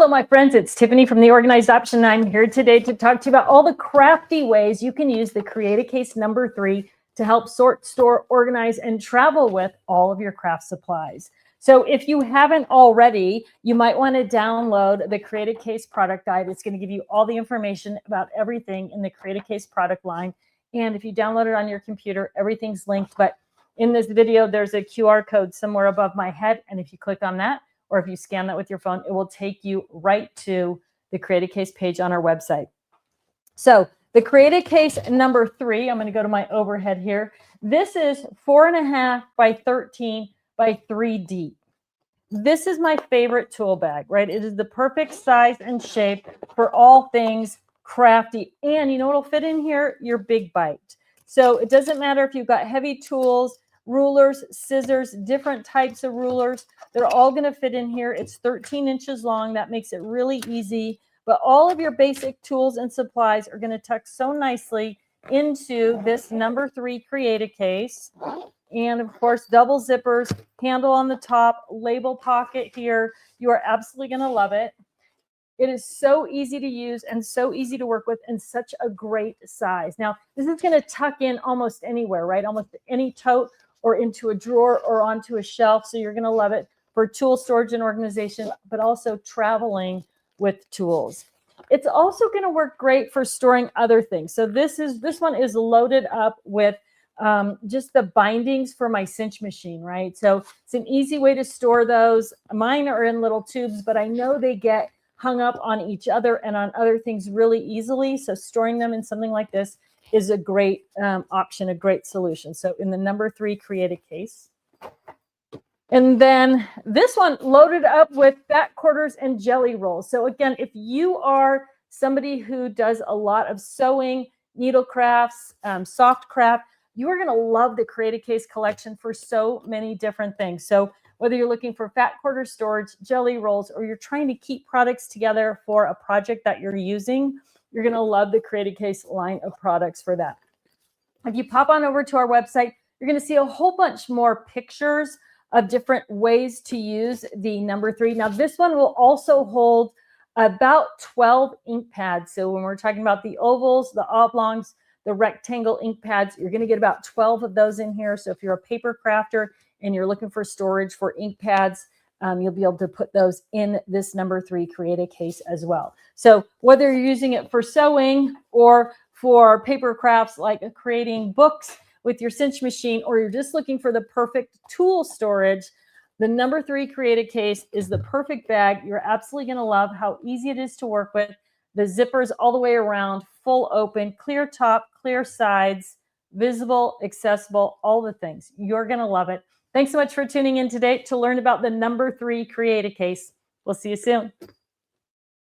Hello, my friends. It's Tiffany from The Organized Option. I'm here today to talk to you about all the crafty ways you can use the Create-A-Case number 3 to help sort, store, organize, and travel with all of your craft supplies. So if you haven't already, you might want to download the Create-A-Case product guide. It's going to give you all the information about everything in the Create-A-Case product line. And if you download it on your computer, everything's linked. But in this video, there's a QR code somewhere above my head. And if you click on that, or if you scan that with your phone, it will take you right to the Create-A-Case page on our website. So the Create-A-Case number 3, I'm going to go to my overhead here. This is 4.5 by 13 by 3 deep. This is my favorite tool bag, right? It is the perfect size and shape for all things crafty. And you know what'll fit in here? Your big bite. So it doesn't matter if you've got heavy tools, rulers, scissors, different types of rulers. They're all going to fit in here. It's 13 inches long. That makes it really easy. But all of your basic tools and supplies are going to tuck so nicely into this number 3 Create-A-Case. And of course, double zippers, handle on the top, label pocket here. You are absolutely going to love it. It is so easy to use and so easy to work with and such a great size. Now, this is going to tuck in almost anywhere, right? Almost any tote or into a drawer or onto a shelf. So you're going to love it for tool storage and organization, but also traveling with tools. It's also going to work great for storing other things. So this one is loaded up with just the bindings for my cinch machine, right? So it's an easy way to store those. Mine are in little tubes, but I know they get hung up on each other and on other things really easily. So storing them in something like this is a great option, a great solution. So in the number 3 Create-A-Case. And then this one loaded up with fat quarters and jelly rolls. So again, if you are somebody who does a lot of sewing, needle crafts, soft craft, you are going to love the Create-A-Case collection for so many different things. So whether you're looking for fat quarter storage, jelly rolls, or you're trying to keep products together for a project that you're using, you're going to love the Create-A-Case line of products for that. If you pop on over to our website, you're going to see a whole bunch more pictures of different ways to use the number 3. Now, this one will also hold about 12 ink pads. So when we're talking about the ovals, the oblongs, the rectangle ink pads, you're going to get about 12 of those in here. So if you're a paper crafter and you're looking for storage for ink pads, you'll be able to put those in this number 3 Create-A-Case as well. So whether you're using it for sewing or for paper crafts like creating books with your cinch machine, or you're just looking for the perfect tool storage, the number 3 Create-A-Case is the perfect bag. You're absolutely going to love how easy it is to work with. The zippers all the way around, full open, clear top, clear sides, visible, accessible, all the things. You're going to love it. Thanks so much for tuning in today to learn about the number 3 Create-A-Case. We'll see you soon.